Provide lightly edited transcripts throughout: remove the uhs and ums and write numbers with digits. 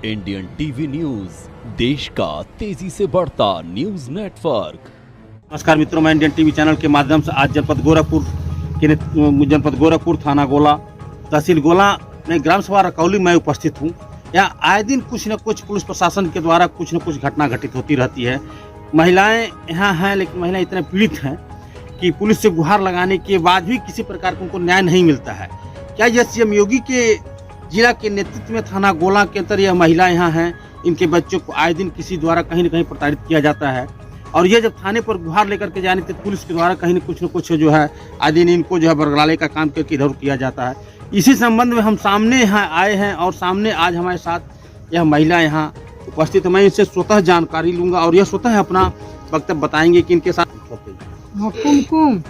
Indian TV news, देश का तेजी से बढ़ता न्यूज नेटवर्क। नमस्कार मित्रों, मैं इंडियन टीवी चैनल के माध्यम से आज जनपद गोरखपुर थाना गोला तहसील गोला में ग्राम सभा रकौली में उपस्थित हूँ। यहाँ आए दिन कुछ न कुछ पुलिस प्रशासन के द्वारा कुछ न कुछ घटना घटित होती रहती है। महिलाएं यहाँ हैं, लेकिन महिलाएं इतने पीड़ित हैं कि पुलिस से गुहार लगाने के बाद भी किसी प्रकार का उनको न्याय नहीं मिलता है। क्या यह सीएम योगी के जिला के नेतृत्व में थाना गोला के अंदर यह महिला यहाँ हैं, इनके बच्चों को आए दिन किसी द्वारा कहीं न कहीं प्रताड़ित किया जाता है और ये जब थाने पर गुहार लेकर के जाने तो पुलिस के द्वारा कहीं न कुछ जो है आए दिन इनको जो है बरगलाने का काम करके इधर किया जाता है। इसी संबंध में हम सामने यहाँ आए हैं और सामने आज हमारे साथ यह महिला यहाँ उपस्थित है। मैं इनसे स्वतः जानकारी लूँगा और यह स्वतः अपना वक्तव्य बताएंगे कि इनके साथ कुमकुम।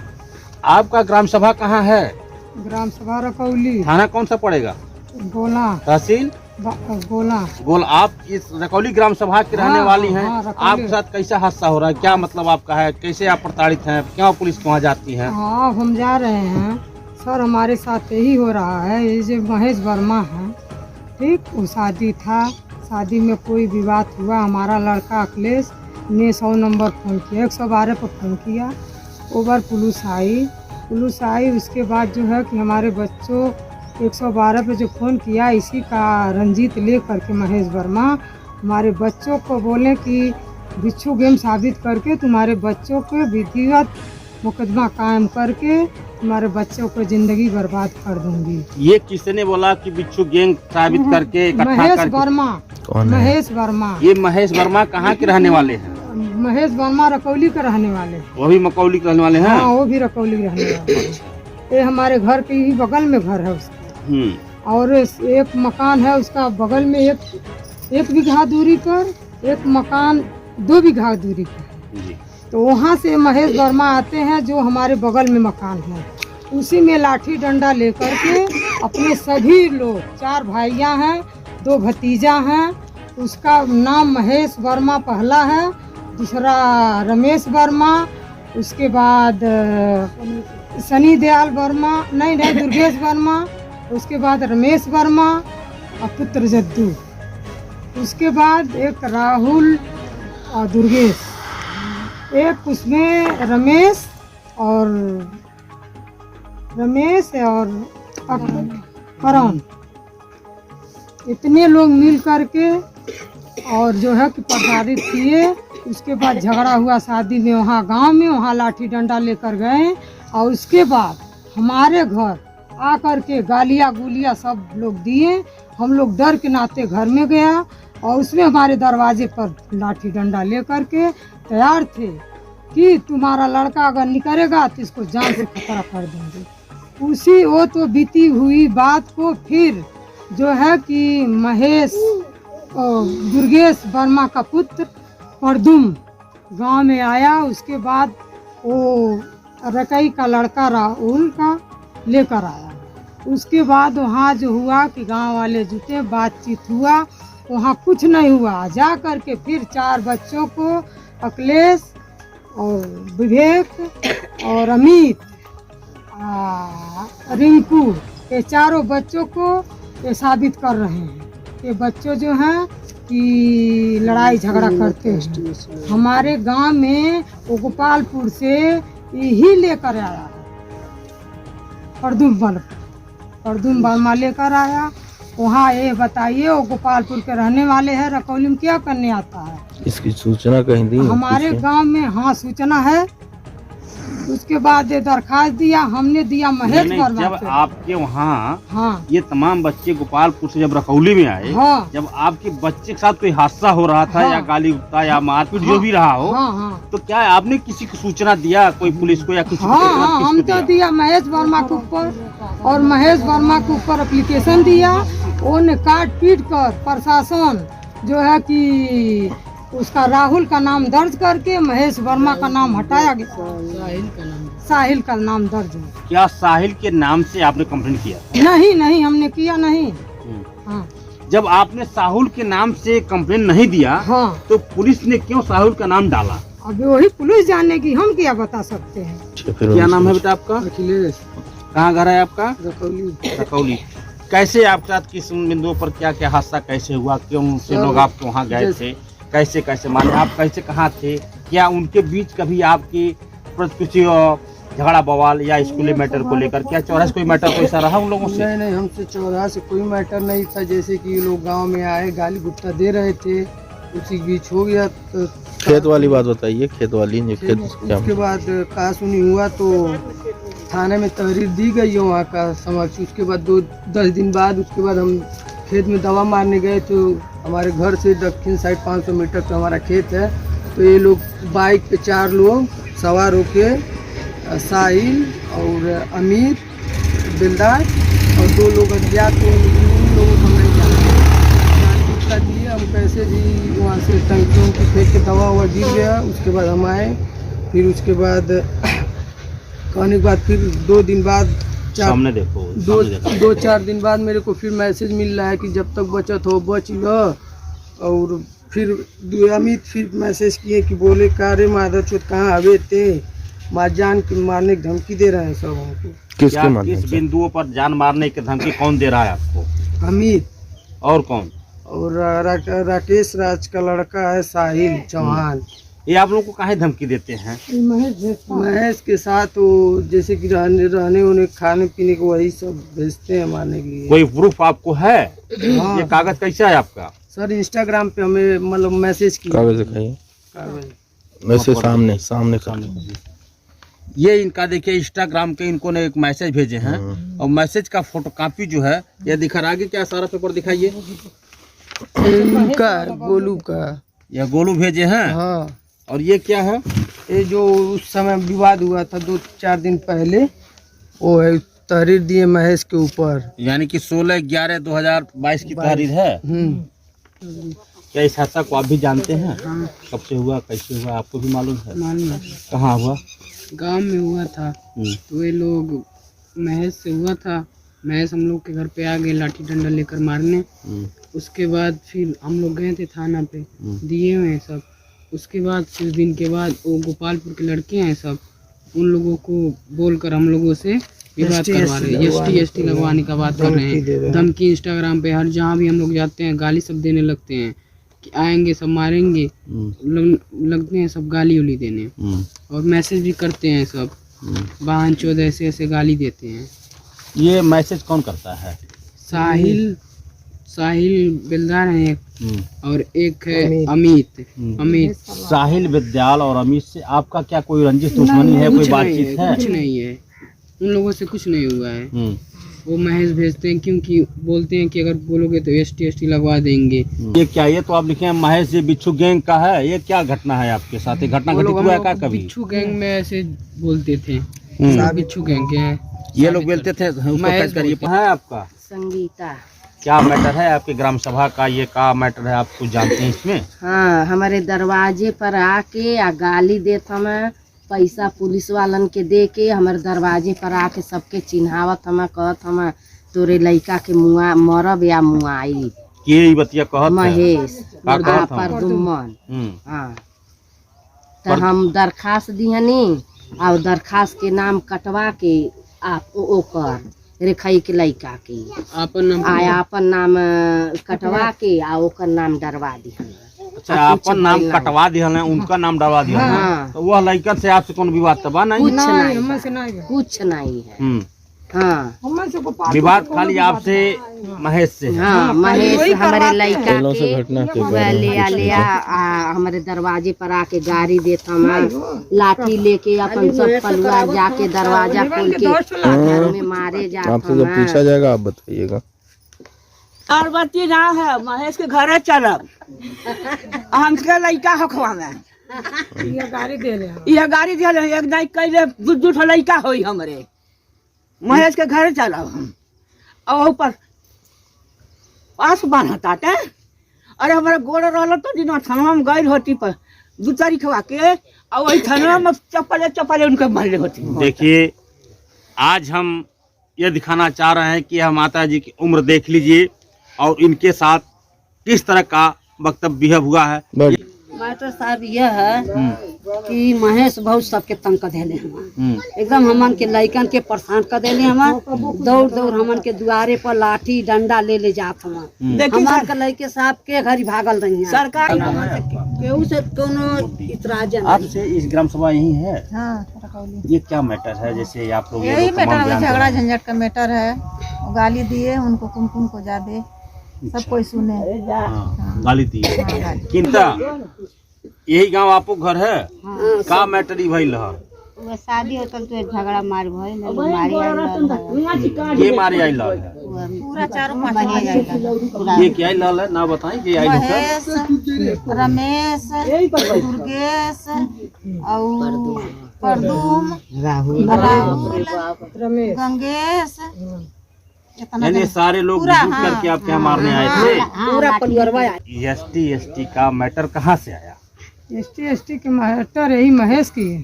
आपका ग्राम सभा कहाँ है? ग्राम सभा रकौली। थाना कौन सा पड़ेगा? गोला तहसील गोला। गोला। आप इस रकौली ग्राम सभा की रहने वाली हैं। आपके साथ कैसा हादसा हो रहा है? क्या मतलब आपका है? कैसे आप प्रताड़ित हैं? क्यों पुलिस वहाँ जाती है? हाँ, हम जा रहे हैं सर, हमारे साथ यही हो रहा है। ये जो महेश वर्मा है, ठीक, वो शादी था, शादी में कोई विवाद हुआ। हमारा लड़का अखिलेश ने 100 नंबर फ़ोन किया, 112 पर फ़ोन किया। ओवर पुलिस आई। उसके बाद जो है कि हमारे बच्चों 112 पे जो फ़ोन किया, इसी का रंजीत ले करके महेश वर्मा हमारे बच्चों को बोले कि बिच्छू गेम साबित करके तुम्हारे बच्चों को विधिवत मुकदमा कायम करके तुम्हारे बच्चों को जिंदगी बर्बाद कर दूंगी। ये किसने बोला कि बिच्छू गैंग साबित करके इकट्ठा महेश करके? वर्मा। कौन है? महेश वर्मा। ये महेश वर्मा कहाँ के रहने वाले हैं? महेश वर्मा रकौली के रहने वाले। वो भी मकौली के रहने वाले हैं? हाँ, वो भी रकौली रहने वाले। ये हमारे घर के ही बगल में घर है उसका। और एक मकान है उसका बगल में, एक बीघा दूरी पर एक मकान 2 बीघा दूरी पर। तो वहाँ से महेश वर्मा आते हैं जो हमारे बगल में मकान है, उसी में लाठी डंडा लेकर के अपने सभी लोग, 4 भाइयाँ हैं, 2 भतीजा हैं। उसका नाम महेश वर्मा पहला है, दूसरा रमेश वर्मा, उसके बाद सनी दयाल वर्मा, नहीं दुर्गेश वर्मा, उसके बाद रमेश वर्मा और पुत्र जद्दू, उसके बाद एक राहुल और दुर्गेश, एक उसमें रमेश और करण। इतने लोग मिल करके और जो है कि प्रताड़ित किए। उसके बाद झगड़ा हुआ शादी में, वहाँ गांव में, वहाँ लाठी डंडा लेकर गए और उसके बाद हमारे घर आकर के गालियाँ गुलियाँ सब लोग दिए। हम लोग डर के नाते घर में गया और उसमें हमारे दरवाजे पर लाठी डंडा लेकर के तैयार थे कि तुम्हारा लड़का अगर निकलेगा तो इसको जान से खतरा कर देंगे। उसी वो तो बीती हुई बात को फिर जो है कि महेश दुर्गेश वर्मा का पुत्र परदुम गांव में आया। उसके बाद वो रकई का लड़का राहुल का लेकर आया। उसके बाद वहाँ जो हुआ कि गांव वाले जुटे, बातचीत हुआ, वहाँ कुछ नहीं हुआ। जा कर के फिर 4 बच्चों को, अखिलेश और विवेक और अमित, रिंकू, ये 4 बच्चों को ये साबित कर रहे हैं कि बच्चों जो हैं कि लड़ाई झगड़ा करते हैं। हमारे गांव में वो गोपालपुर से यही लेकर आया, परदुम वर्मा लेकर आया। वहाँ ये बताइए, वो गोपालपुर के रहने वाले हैं, रकौली में क्या करने आता है? इसकी सूचना कहीं दी? हमारे गांव में हाँ सूचना है। उसके बाद ये दरखास्त दिया, हमने दिया महेश वर्मा। जब आपके वहाँ हाँ ये तमाम बच्चे गोपालपुर से जब रकौली में आए, हाँ, जब आपके बच्चे के साथ कोई हादसा हो रहा था, हाँ, या गाली गुप्ता या मारपीट हाँ, जो भी रहा हो, हाँ, तो क्या आपने किसी को सूचना दिया, कोई पुलिस को या किसी को? हाँ, हम तो दिया महेश वर्मा के ऊपर, और महेश वर्मा के ऊपर एप्लीकेशन दिया। उन्हें काट पीट कर प्रशासन जो है कि उसका राहुल का नाम दर्ज करके महेश वर्मा का नाम हटाया गया। साहिल का नाम दर्ज है। क्या साहिल के नाम से आपने कंप्लेंट किया? नहीं, हमने किया नहीं। हाँ। जब आपने साहुल के नाम से कंप्लेंट नहीं दिया, हाँ, तो पुलिस ने क्यों साहुल का नाम डाला? अभी वही पुलिस जानेगी, हम क्या बता सकते हैं। क्या नाम है बेटा आपका? अखिलेश। कहाँ घर है आपका? रकौली। रकौली। कैसे आपके साथ किस बिंदुओं पर क्या क्या हादसा कैसे हुआ, क्यों से लोग आपके वहाँ गए थे, कैसे कैसे माने आप कैसे कहाँ थे, क्या उनके बीच कभी आपकी कुछ झगड़ा बवाल या स्कूली मैटर को लेकर, क्या चौराहे से कोई मैटर कोई ऐसा रहा उन लोगों से? नहीं, हमसे चौराहा से कोई मैटर नहीं था। जैसे कि ये लोग गांव में आए, गाली गुट्टा दे रहे थे, उसी के बीच हो गया। तो खेत वाली बात बताइए, खेत वाली जो खेत क्या उसके बाद कहा सुनी हुआ तो थाने में तहरीर दी गई है वहाँ का समक्ष। उसके बाद 10 दिन बाद उसके बाद हम खेत में दवा मारने गए। तो हमारे घर से दक्षिण साइड 500 मीटर पे हमारा खेत है। तो ये लोग बाइक पे 4 लोग सवार होके साहिल और अमीर बिलदार और 2 लोग अज्ञात थे, उन लोगों को नहीं जानते दिए। हम कैसे भी वहाँ से टंकियों की फेंक के दवा हुआ गिर गया। उसके बाद हम आए, फिर उसके बाद कहने के बाद फिर 2 दिन बाद सामने देखो, 2-4 दिन बाद मेरे को फिर मैसेज मिल रहा है कि जब तक बचत हो बच लो। और फिर अमित फिर मैसेज किए कि बोले कारे माधव चौथ कहाँ आवे थे, माँ जान के मारने की धमकी दे रहे हैं सब हमको। किसके माध्यम किस से? बिंदुओं पर जान मारने की धमकी कौन दे रहा है आपको? अमित और कौन? और राकेश राज का लड़का है साहिल चौहान। ये आप लोगों को काहे धमकी देते हैं? महेश के साथ वो जैसे कि रहने उन्हें खाने पीने को वही सब भेजते हैं मारने के लिए। कोई प्रूफ आपको है? हाँ। ये कागज कैसा है आपका? सर इंस्टाग्राम पे हमें मतलब मैसेज किया। कागज दिखाइए, कागज वैसे सामने कर। ये इनका देखिए इंस्टाग्राम के इनको ने एक मैसेज भेजे हैं और मैसेज का फोटोकॉपी जो है ये दिखा रहा है। आगे क्या सारा पेपर दिखाइए। इनका गोलू का। ये गोलू भेजे हैं। हाँ। और ये क्या है? ये जो उस समय विवाद हुआ था 2-4 दिन पहले, वो है तहरीर दिए महेश के ऊपर। यानी कि 16/11/2022 की तहरीर है। क्या इस हादसा को आप भी जानते हैं? हाँ। कब से हुआ, कैसे हुआ, आपको भी मालूम है? मालूम है। कहाँ हुआ? गांव में हुआ था। तो ये लोग महेश से हुआ था। महेश हम लोग के घर पे आ गए लाठी डंडा लेकर मारने। उसके बाद फिर हम लोग गए थे थाना पे, दिए हुए हैं सब। उसके बाद कुछ दिन के बाद वो गोपालपुर के लड़के हैं सब, उन लोगों को बोलकर हम लोगों से विवाद करवा रहे हैं, ST लगवाने का बात कर रहे हैं। धमकी इंस्टाग्राम पे हर जहाँ भी हम लोग जाते हैं गाली सब देने लगते हैं कि आएंगे सब मारेंगे, लगते हैं सब गाली उली देने। और मैसेज भी करते हैं सब, वाहन चौध ऐसे ऐसे गाली देते हैं। ये मैसेज कौन करता है? साहिल बिलदार है एक, और एक है अमित। साहिल विद्याल और अमित से आपका क्या कोई रंजिश दुश्मनी है, कोई बातचीत है? कुछ नहीं है, उन लोगों से कुछ नहीं हुआ है। वो महेश भेजते हैं क्योंकि बोलते हैं कि अगर बोलोगे तो ST लगवा देंगे। ये क्या, ये तो आप लिखे हैं महेश जी बिच्छू गैंग का है। ये क्या घटना है आपके साथ? ये घटना घटित हुआ है क्या कभी? बिच्छू गैंग में ऐसे बोलते थे, बिच्छू गैंग के हैं ये लोग बोलते थे। महेश करिए है आपका संगीता। क्या मैटर है आपके ग्राम सभा का? ये क्या मैटर है, आप कुछ जानते हैं इसमें? हाँ, हमारे दरवाजे पर आके आ गाली देत हमें, पैसा पुलिस वालन के दे के हमारे दरवाजे पर आके सबके चिन्हावत हमें, कहत हमें तोरे लड़का के मुआ मरब या मुआई। ये बतिया कहत महेश का कहत हम? परदुम्मन। हाँ, तो हम दरखास्त दिहनी और दरखास्त के नाम कटवा के आप ओकर रेखाई के लड़का के आपन नाम कटवा के आ ओकर नाम डरवा दिहन। अच्छा, आपन नाम कटवा दिया है, उनका नाम डरवा दिया है। हाँ। तो वह लड़का से आपसे कौन विवाद तबा नहीं? कुछ नहीं है। हाँ, विवाद खाली आपसे महेश से है। हाँ, महेश हमारे लड़का पहलों से घटना के बारे में लिया हमारे दरवाजे पर आके गाड़ी देता हम, लाठी लेके अपन सब परिवार जाके दरवाजा खोल के घर में मारे जाता। आपसे जब पूछा जाएगा आप बताइएगा। और बत्ती ना है महेश के घरे चलब, हमके लड़का हखवा में ये गाड़ी दे रहे हैं। यह गाड़ी दिया एक नहीं कैले दू लड़का होई हमरे महेश के घरे चलब हम। और ऊपर पास बांधता टे, अरे हमारे गोड़ रहल तो दिन थाना में गई होती पर 2 तारीख के, और वही थाना में चप्पले उनके मारे होती। देखिए, आज हम ये दिखाना चाह रहे हैं कि हम माता जी की उम्र देख लीजिए और इनके साथ किस तरह का वक्तव्य हुआ है। मास्टर साहब यह है कि महेश बहुत सबके तंग कर देले हम एकदम हमन के लइकन के परेशान कर देले हम दौड़ दौड़ हमन के दुआरे पर लाठी डंडा ले जात हम हमार के लइके साहब के घरी भागल रही हैं सरकार केहू से कोनो इतराज नहीं। आपसे इस ग्राम सभा यही है। हाँ, ये क्या मैटर है, जैसे आप लोग यही मैटर है, झगड़ा झंझट का मैटर है। वो गाली दिए उनको, कुमकुम को ज्यादा सब कोई सुने। गाली दी किनता यही गांव आपको घर है का मैटर ही भइल रहा वो शादी होतल तो झगड़ा मार भइल मारी आइल ये मारे आई लाल है पूरा चारों पांच ये क्या लाल है ना बताएं कि आई महेश, रमेश, दुर्गेश और परदूम, राहुल, गंगेश, यानी सारे लोग जुट करके आपके यहाँ मारने आए थे। पूरा परिवार एसटी का मैटर कहाँ से आया? एसटी के मैटर यही महेश की है।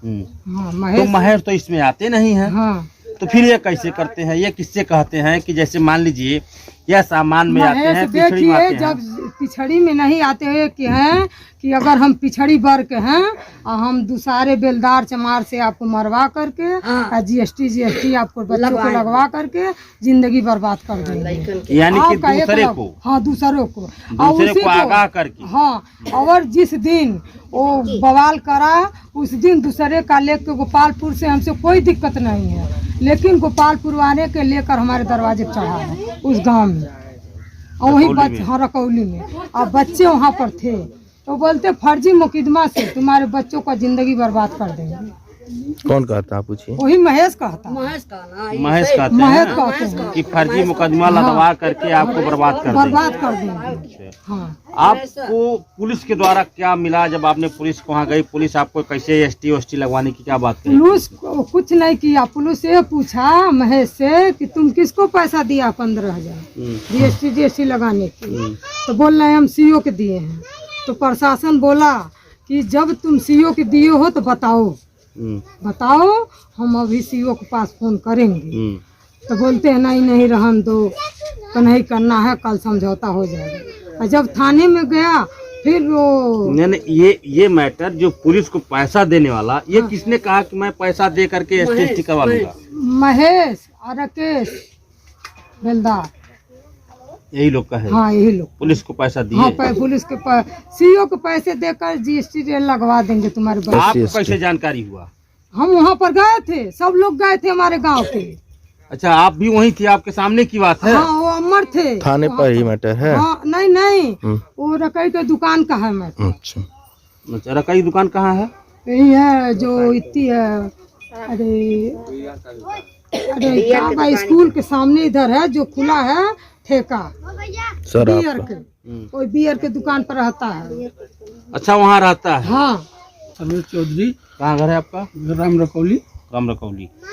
हाँ, तो महेश तो इसमें आते नहीं है। हाँ, तो फिर ये कैसे करते हैं? ये किससे कहते हैं कि जैसे मान लीजिए यह सामान में आते हैं, पिछड़ी में आते हैं। जब पिछड़ी में नहीं आते हैं कि अगर हम पिछड़ी वर्ग के हैं और हम दूसरे बेलदार चमार से आपको मरवा करके जीएसटी आपको बच्चों को लगवा करके जिंदगी बर्बाद कर देंगे। यानी कि दूसरे को, हाँ दूसरों को, दूसरे को आगाह करके। हाँ, और जिस दिन वो बवाल करा उस दिन दूसरे का लेकर गोपालपुर से हमसे कोई दिक्कत नहीं है, लेकिन गोपालपुर वाले के लेकर हमारे दरवाजे चढ़ा है उस गांव में और वही बच्चे, हाँ रकौली में, और बच्चे वहाँ पर थे तो बोलते फर्जी मुकदमा से तुम्हारे बच्चों का जिंदगी बर्बाद कर देंगे। कौन कहता आप पूछिए? वही महेश कहता। महेश कहते हैं कि फर्जी मुकदमा लदवा करके आपको बर्बाद कर देंगे। हाँ, आपको पुलिस के द्वारा क्या मिला जब आपने पुलिस को वहाँ गई? पुलिस आपको कैसे एसटी लगवाने की क्या बात कही? पुलिस कुछ नहीं किया। पुलिस से पूछा महेश से कि तुम किसको पैसा दिया 15,000 जीएसटी लगाने की? तो बोल रहे हम सीओ के दिए हैं। तो प्रशासन बोला कि जब तुम सीओ के दिए हो तो बताओ हम अभी सीओ के पास फोन करेंगे। तो बोलते हैं नहीं रहन दो, तो नहीं करना है, कल समझौता हो जाएगा। और जब थाने में गया फिर वो ये मैटर जो पुलिस को पैसा देने वाला, ये किसने कहा कि मैं पैसा दे करके एसटी करवा लूंगा? महेश और राकेश बेलदार, यही लोग का है। हाँ, यही लोग पुलिस को पैसा दिए। हाँ, पुलिस के सीओ को पैसे देकर जीएसटी लगवा देंगे तुम्हारे बच्चे। आपको कैसे जानकारी हुआ? हम वहाँ पर गए थे, सब लोग गए थे हमारे गांव के। अच्छा, आप भी वहीं थे? आपके सामने की बात है? हाँ, वो अमर थे। थाने पर ही मैटर है? हाँ, नहीं वो रकई के दुकान का है मैटर। अच्छा, रकई दुकान कहाँ है? यही है जो इतनी है, अरे क्या स्कूल के सामने इधर है जो खुला है ठेका बियर के, कोई बियर के दुकान पर रहता है। अच्छा, वहाँ रहता है। हाँ, रमेश चौधरी। कहाँ घर है आपका? राम रकौली।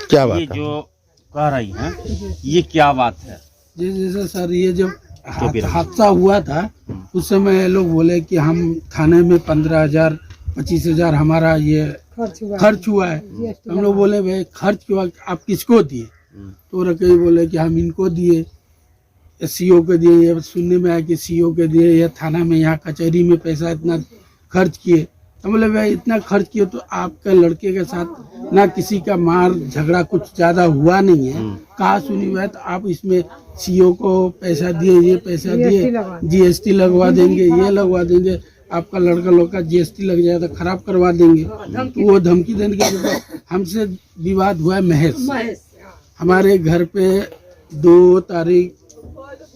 क्या बात ये है? जो कह रही हैं ये क्या बात है? जैसे सर ये जब हादसा हुआ था उस समय लोग बोले कि हम थाने में 15,000 25,000 हमारा ये खर्च हुआ है। हम लोग बोले भाई खर्च हुआ आप किसको दिए? तो रकई बोले कि हम इनको दिए, सीओ को दिए। ये सुनने में आया कि सीओ के दिए, या थाना में यहाँ कचहरी में पैसा इतना खर्च किए। तो बोले भाई इतना खर्च किए तो आपके लड़के के साथ ना किसी का मार झगड़ा कुछ ज्यादा हुआ नहीं है, कहा सुनी हुआ है, तो आप इसमें सीओ को पैसा दिए, ये पैसा दिए, जीएसटी लगवा देंगे, ये लगवा देंगे, आपका लड़का लोग का जीएसटी लग जाए तो खराब करवा देंगे। तो वो धमकी देने के हमसे विवाद हुआ है महेश। हमारे घर पे 2 तारीख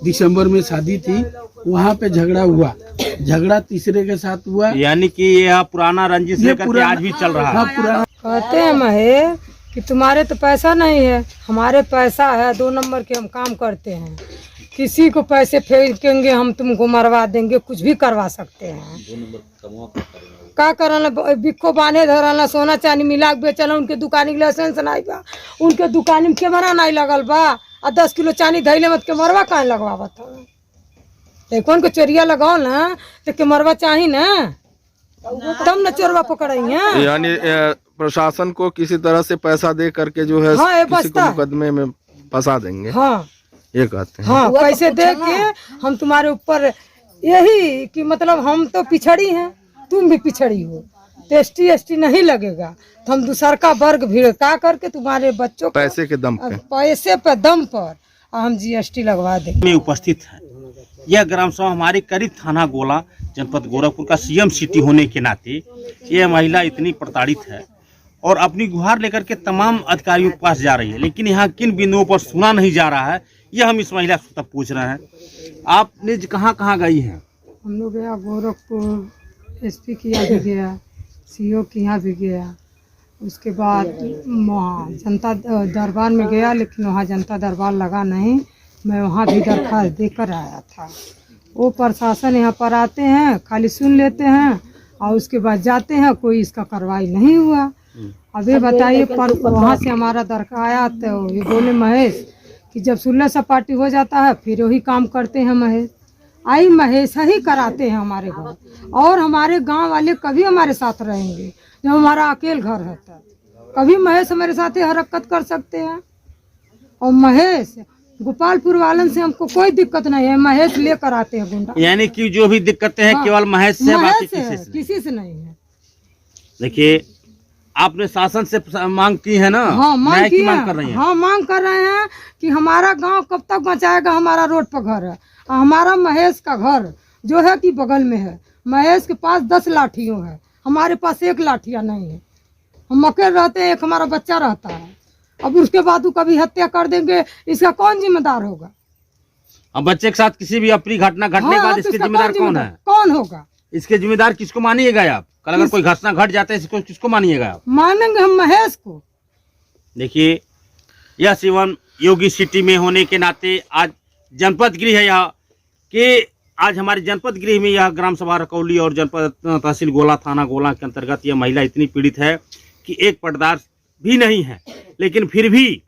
दिसंबर में शादी थी, वहाँ पे झगड़ा हुआ, झगड़ा तीसरे के साथ हुआ। यानी कि ये पुराना रंजिश लेकर के आज भी चल रहा है। पुराना कहते हैं महेश कि तुम्हारे तो पैसा नहीं है, हमारे पैसा है, 2 नंबर के हम काम करते हैं, किसी को पैसे फेंकेंगे हम तुमको मरवा देंगे, कुछ भी करवा सकते हैं। का करना बिक्को बांधे धरना, सोना चांदी मिला के बेचना, उनके दुकान के लाइसेंस नहीं बा, उनके दुकान में कैमरा नहीं लगल बा, और 10 किलो चांदी धैले मत के मरवा कहाँ लगवा बताओ? कौन को चोरिया लगाओ ना तो के मरवा चाहिए ना, तब न चोरवा पकड़ेंगे। यानी प्रशासन को किसी तरह से पैसा दे करके जो है हाँ, किसी को मुकदमे में फंसा देंगे। हाँ, ये कहते हैं। हाँ, पैसे दे के हम तुम्हारे ऊपर, यही कि मतलब हम तो पिछड़ी हैं, तुम भी पिछड़ी हो, तो ST नहीं लगेगा, तो हम दूसर का वर्ग भिड़का करके तुम्हारे बच्चों को पैसे के दम पे पैसे पे दम पर हम GST लगवा देंगे। में उपस्थित है यह ग्राम सभा हमारे करीब थाना गोला जनपद गोरखपुर का CM सिटी होने के नाते यह महिला इतनी प्रताड़ित है और अपनी गुहार लेकर के तमाम अधिकारियों के पास जा रही है, लेकिन यहाँ किन बिंदुओं पर सुना नहीं जा रहा है यह हम इस महिला से तब पूछ रहे हैं। आपने कहाँ गई हैं? हम लोग गया गोरखपुर, SP के यहाँ भी गया, CO के यहाँ भी गया, उसके बाद वहाँ जनता दरबार में गया, लेकिन वहाँ जनता दरबार लगा नहीं। मैं वहाँ भी दरख्वास्त देकर आया था। वो प्रशासन यहाँ पर आते हैं, खाली सुन लेते हैं और उसके बाद जाते हैं, कोई इसका कार्रवाई नहीं हुआ। अब ये बताइए, पर वहाँ से हमारा दरख्वास्त आया तो ये बोले महेश कि जब 16 सपाटी हो जाता है फिर वही काम करते हैं महेश। आई महेश ही कराते हैं हमारे घर, और हमारे गांव वाले कभी हमारे साथ रहेंगे जब हमारा अकेले घर रहता है, कभी महेश हमारे साथ हरकत कर सकते हैं। और महेश गोपालपुर वालन से हमको कोई दिक्कत नहीं है, महेश लेकर आते हैं गुंडा। यानी कि जो भी दिक्कतें हैं केवल महेश से, बाकी किसी से नहीं है। देखिए, आपने शासन से मांग की है ना? हाँ, मांग की मांग कर रही हैं। हाँ, मांग कर रहे हैं कि हमारा गांव कब तक बचाएगा। हमारा रोड पर घर है, हमारा महेश का घर जो है कि बगल में है। महेश के पास 10 लाठियों है, हमारे पास 1 लाठिया नहीं है। हम अकेले रहते हैं, एक हमारा बच्चा रहता है। अब उसके बाद कभी हत्या कर देंगे, इसका कौन जिम्मेदार होगा? अब बच्चे के साथ किसी भी अप्रिय घटना घटने के बाद इसके जिम्मेदार कौन है? कौन होगा? इसके जिम्मेदार किसको मानिएगा आप? कल अगर कोई घटना घट जाता है इसको किसको मानिएगा आप? मानेंगे हम महेश को। देखिए, यह सीवन योगी सिटी में होने के नाते आज जनपद गृह है यह कि आज हमारे जनपद गृह में यह ग्राम सभा रकौली और जनपद तहसील गोला थाना गोला के अंतर्गत यह महिला इतनी पीड़ित है कि एक पटदार भी नहीं है, लेकिन फिर भी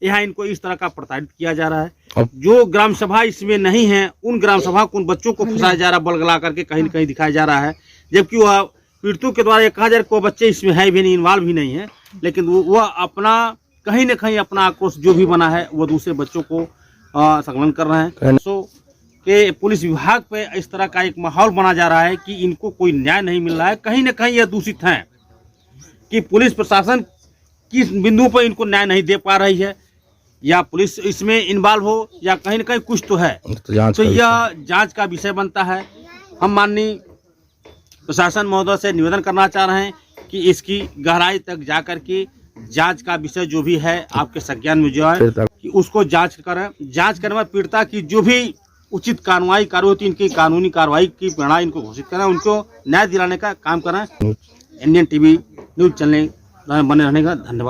यहाँ इनको इस तरह का प्रताड़ित किया जा रहा है। जो ग्राम सभा इसमें नहीं है उन ग्राम सभा को उन बच्चों को फंसाया जा रहा है, बलगला करके कहीं न कहीं दिखाया जा रहा है, जबकि वह पीड़ितों के द्वारा कहा जा रहा है कोई बच्चे इसमें है भी नहीं, इन्वॉल्व भी नहीं है, लेकिन वह अपना कहीं न कहीं अपना आक्रोश जो भी बना है वो दूसरे बच्चों को संकलन कर रहे हैं। सो कि पुलिस विभाग पे इस तरह का एक माहौल बना जा रहा है कि इनको कोई न्याय नहीं मिल रहा है। कहीं न कहीं यह दूषित है कि पुलिस प्रशासन किस बिंदु पर इनको न्याय नहीं दे पा रही है, या पुलिस इसमें इन्वॉल्व हो या कहीं न कहीं कुछ तो है। तो यह जांच का विषय बनता है। हम माननीय प्रशासन महोदय से निवेदन करना चाह रहे हैं कि इसकी गहराई तक जा करके जांच का विषय जो भी है आपके संज्ञान में जो है कि उसको जांच करें। जांच करने में पीड़िता की जो भी उचित कार्रवाई होती है, इनकी कानूनी कार्रवाई की प्रेरणा इनको घोषित करें, उनको न्याय दिलाने का काम करें। इंडियन टीवी न्यूज चैनल बने रहने का धन्यवाद।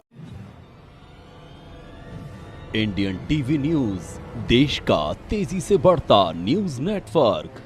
इंडियन टीवी न्यूज, देश का तेजी से बढ़ता न्यूज नेटवर्क।